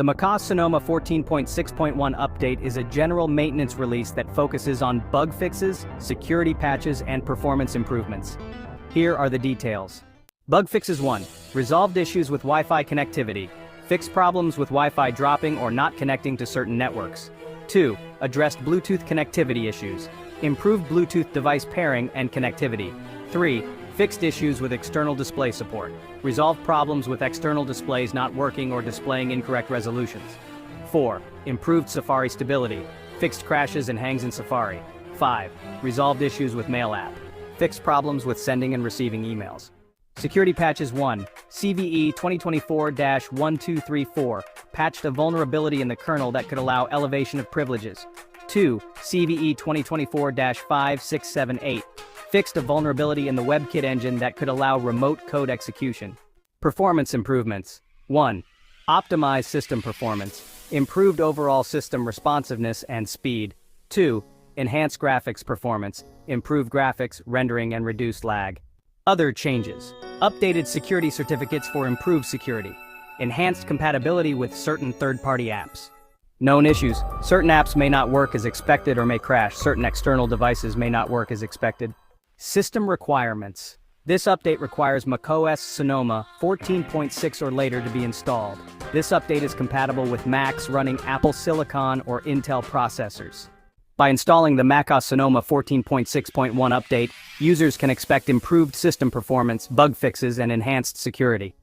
The macOS Sonoma 14.6.1 update is a general maintenance release that focuses on bug fixes, security patches, and performance improvements. Here are the details. Bug fixes 1. Resolved issues with Wi-Fi connectivity. Fixed problems with Wi-Fi dropping or not connecting to certain networks. 2. Addressed Bluetooth connectivity issues. Improved Bluetooth device pairing and connectivity. 3. Fixed issues with external display support. Resolved problems with external displays not working or displaying incorrect resolutions. 4. Improved Safari stability. Fixed crashes and hangs in Safari. 5. Resolved issues with Mail app. Fixed problems with sending and receiving emails. Security patches 1. CVE 2024-1234 patched a vulnerability in the kernel that could allow elevation of privileges. 2. CVE 2024-5678 fixed a vulnerability in the WebKit engine that could allow remote code execution. Performance improvements. 1. Optimized system performance. Improved overall system responsiveness and speed. 2. Enhanced graphics performance. Improved graphics, rendering, and reduced lag. Other changes. Updated security certificates for improved security. Enhanced compatibility with certain third-party apps. Known issues. Certain apps may not work as expected or may crash. Certain external devices may not work as expected. System requirements. This update requires macOS Sonoma 14.6 or later to be installed. This update is compatible with Macs running Apple Silicon or Intel processors. By installing the macOS Sonoma 14.6.1 update, users can expect improved system performance, bug fixes, and enhanced security.